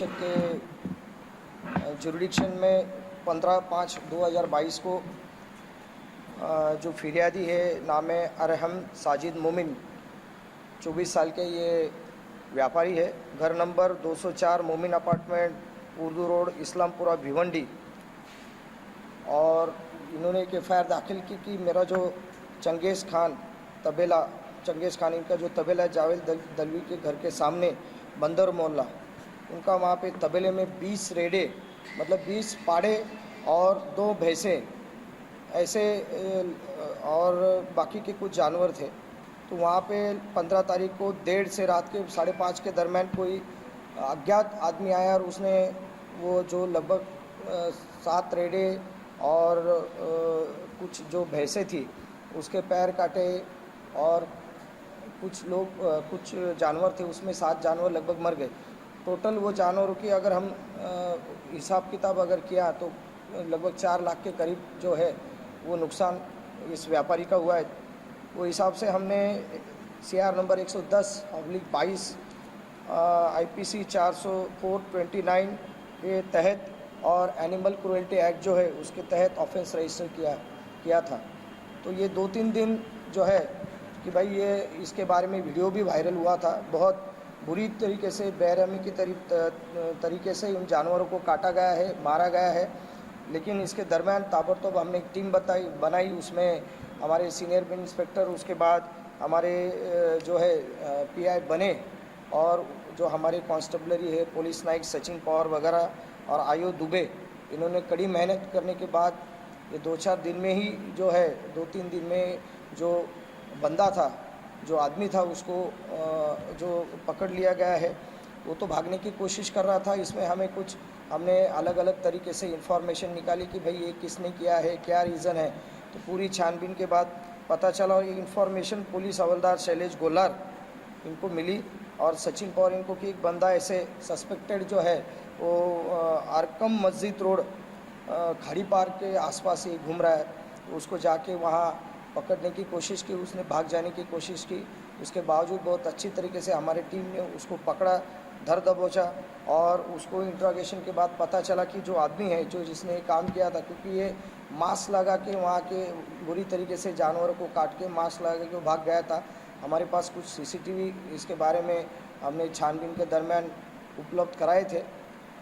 परिषद के जुरिडिक्शन में 15/5/2022 को जो फिरियादी है, नाम है अरहम साजिद मोमिन, 24 साल के ये व्यापारी है। घर नंबर 204 मोमिन अपार्टमेंट, उर्दू रोड, इस्लामपुरा, भिवंडी। और इन्होंने एक एफआईआर दाखिल की कि मेरा जो चंगेज़ खान इनका जो तबेला है जावेद दलवी के घर के सामने बंदर मोहल्ला, उनका वहाँ पे तबेले में 20 रेडे मतलब 20 पाड़े और 2 भैंसें ऐसे और बाकी के कुछ जानवर थे। तो वहाँ पे 15 तारीख को 1:30 से रात के 5:30 के दरमियान कोई अज्ञात आदमी आया और उसने वो जो लगभग 7 रेडे और कुछ जो भैंसें थी उसके पैर काटे और कुछ जानवर थे, उसमें 7 जानवर लगभग मर गए। टोटल वो जानवरों की अगर हम हिसाब किताब अगर किया तो लगभग 4 लाख के करीब जो है वो नुकसान इस व्यापारी का हुआ है। वो हिसाब से हमने CR नंबर 110/22 IPC 404/29 के तहत और एनिमल क्रूएल्टी एक्ट जो है उसके तहत ऑफेंस रजिस्टर किया था। तो ये 2-3 दिन जो है कि भाई ये इसके बारे में वीडियो भी वायरल हुआ था। बहुत बुरी तरीके से बेरहमी की तरीके से उन जानवरों को काटा गया है, मारा गया है। लेकिन इसके दरमियान ताबड़तोड़ हमने एक टीम बनाई, उसमें हमारे सीनियर बिन इंस्पेक्टर, उसके बाद हमारे जो है PI बने और जो हमारे कांस्टेबलरी है पुलिस नायक सचिन पवार वगैरह और आयो दुबे, इन्होंने कड़ी मेहनत करने के बाद ये 2-4 दिन में ही जो है 2-3 दिन में जो बंदा था, जो आदमी था, उसको जो पकड़ लिया गया है। वो तो भागने की कोशिश कर रहा था। इसमें हमने अलग अलग तरीके से इंफॉर्मेशन निकाली कि भाई ये किसने किया है, क्या रीज़न है। तो पूरी छानबीन के बाद पता चला और ये इन्फॉर्मेशन पुलिस हवलदार शैलेश गोलार इनको मिली और सचिन पवार इनको कि एक बंदा ऐसे सस्पेक्टेड जो है वो आरकम मस्जिद रोड खाड़ी पार्क के आसपास ही घूम रहा है। तो उसको जाके वहाँ पकड़ने की कोशिश की, उसने भाग जाने की कोशिश की। उसके बावजूद बहुत अच्छी तरीके से हमारे टीम ने उसको पकड़ा, धर दबोचा और उसको इंट्रोगेशन के बाद पता चला कि जो आदमी है जिसने ये काम किया था, क्योंकि ये मास्क लगा के वहाँ के बुरी तरीके से जानवरों को काट के मास्क लगा के भाग गया था। हमारे पास कुछ CCTV इसके बारे में हमने छानबीन के दरमियान उपलब्ध कराए थे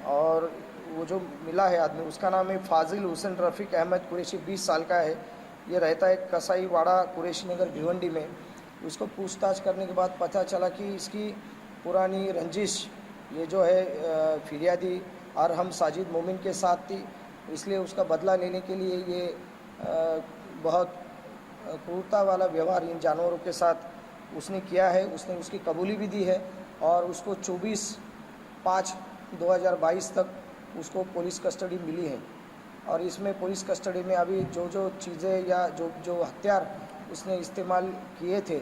और वो जो मिला है आदमी, उसका नाम है फाजिल हुसैन रफ़ीक अहमद कुरैशी, 20 साल का है। ये रहता है कसाईवाड़ा, कुरैशी नगर, भिवंडी में। उसको पूछताछ करने के बाद पता चला कि इसकी पुरानी रंजिश ये जो है फिरियादी अरहम साजिद मोमिन के साथ थी, इसलिए उसका बदला लेने के लिए ये बहुत क्रूरता वाला व्यवहार इन जानवरों के साथ उसने किया है। उसने उसकी कबूली भी दी है और उसको 24/5/2022 तक उसको पुलिस कस्टडी मिली है। और इसमें पुलिस कस्टडी में अभी जो चीज़ें या जो हथियार उसने इस्तेमाल किए थे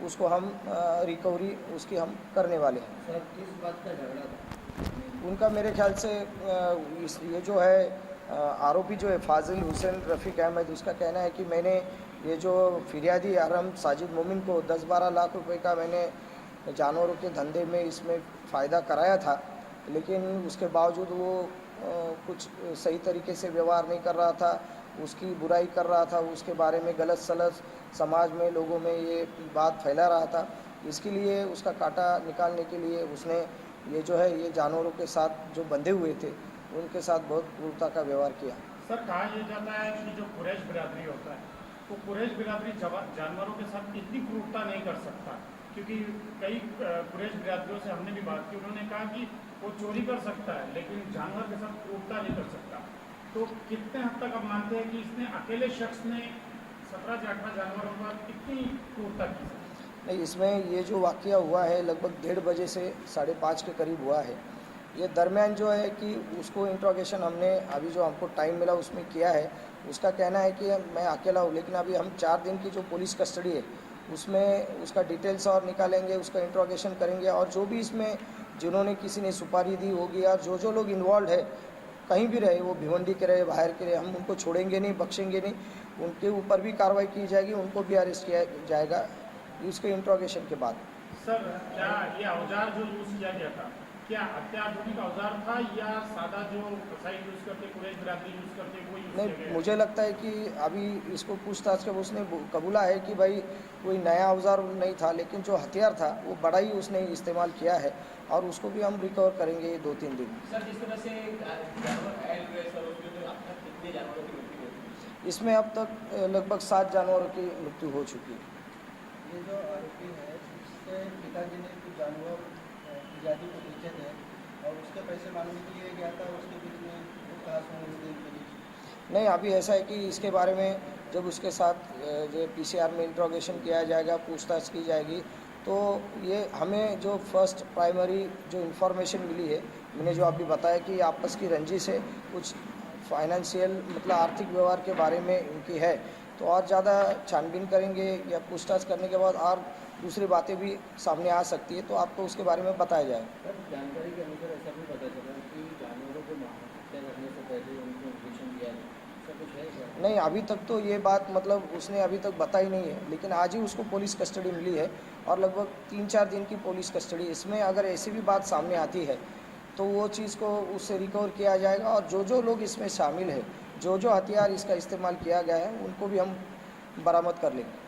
उसको हम रिकवरी उसकी हम करने वाले हैं। सर, किस बात का झगड़ा था? उनका मेरे ख्याल से ये जो है आरोपी जो है फाजिल हुसैन रफ़ीक अहमद, उसका कहना है कि मैंने ये जो फिरियादी अरहम साजिद मोमिन को 10-12 लाख रुपए का मैंने जानवरों के धंधे में इसमें फ़ायदा कराया था, लेकिन उसके बावजूद वो कुछ सही तरीके से व्यवहार नहीं कर रहा था, उसकी बुराई कर रहा था, उसके बारे में गलत सलत समाज में लोगों में ये बात फैला रहा था। इसके लिए उसका कांटा निकालने के लिए उसने ये जो है ये जानवरों के साथ जो बंधे हुए थे उनके साथ बहुत क्रूरता का व्यवहार किया। सर, कहा यह जाता है कि जो कुरैश बिरादरी होता है तो कुरैश बिरादरी जानवरों के साथ इतनी क्रूरता नहीं कर सकता, क्योंकि कई कुरैश बिरादरियों से हमने भी बात की, उन्होंने कहा कि वो चोरी कर सकता है लेकिन जानवर के साथ क्रूरता नहीं कर सकता। तो कितने हद तक आप मानते हैं कि इसने अकेले शख्स ने 17 से 18 जानवरों पर कितनी क्रूरता की? नहीं, इसमें ये जो वाक़या हुआ है लगभग 1:30 बजे से 5:30 के करीब हुआ है। ये दरमियान जो है कि उसको इंट्रोगेशन हमने अभी जो हमको टाइम मिला उसमें किया है। उसका कहना है कि मैं अकेला हूँ, लेकिन अभी हम 4 दिन की जो पुलिस कस्टडी है उसमें उसका डिटेल्स और निकालेंगे, उसका इंट्रोगेशन करेंगे और जो भी इसमें जिन्होंने किसी ने सुपारी दी होगी या जो लोग इन्वॉल्व है कहीं भी रहे, वो भिवंडी के रहे, बाहर के रहे, हम उनको छोड़ेंगे नहीं, बख्शेंगे नहीं। उनके ऊपर भी कार्रवाई की जाएगी, उनको भी अरेस्ट किया जाएगा इसके इंट्रोगेशन के बाद। सर, क्या ये औजार जो यूज़ किया गया था क्या अत्याधुनिक औजार था या सादा जो कसाई यूज करते, कुरैश बिरादरी यूज करते, वो यूज किया नहीं, गया? मुझे लगता है कि अभी इसको पूछताछ के उसने कबूला है कि भाई कोई नया औजार नहीं था, लेकिन जो हथियार था वो बड़ा ही उसने इस्तेमाल किया है और उसको भी हम रिकवर करेंगे 2-3 दिन। सर, जिस तरह से जानवर घायल हुए सर, उसमें तो अब तक कितने जानवरों की मृत्यु हो चुकी है? इसमें अब तक लगभग 7 जानवरों की मृत्यु हो चुकी है। ये जो आरोपी है, इसके पिताजी ने कुछ जानवर प्रजाति को बेचे थे और उसके पैसे मांगने के लिए गया था, उसके बीच में वो कहा सुनी के बीच। नहीं, अभी ऐसा है कि इसके बारे में जब उसके साथ जो PCR में इंट्रोगेशन किया जाएगा, पूछताछ की जाएगी, तो ये हमें जो फर्स्ट प्राइमरी जो इन्फॉर्मेशन मिली है, मैंने जो अभी बताया कि आपस की रंजिश है, कुछ फाइनेंशियल मतलब आर्थिक व्यवहार के बारे में इनकी है, तो और ज़्यादा छानबीन करेंगे या पूछताछ करने के बाद और दूसरी बातें भी सामने आ सकती है, तो आपको उसके बारे में बताया जाएगा। सर, जानकारी के अनुसार ऐसा भी पता चला कि जानवरों को हत्या करने से पहले उनको इंजेक्शन दिया है, ऐसा कुछ है क्या? नहीं, अभी तक तो ये बात मतलब उसने अभी तक बताई नहीं है, लेकिन आज ही उसको पुलिस कस्टडी मिली है और लगभग 3-4 दिन की पुलिस कस्टडी। इसमें अगर ऐसी भी बात सामने आती है तो वो चीज़ को उससे रिकवर किया जाएगा और जो लोग इसमें शामिल है, जो हथियार इसका इस्तेमाल किया गया है, उनको भी हम बरामद कर लेंगे।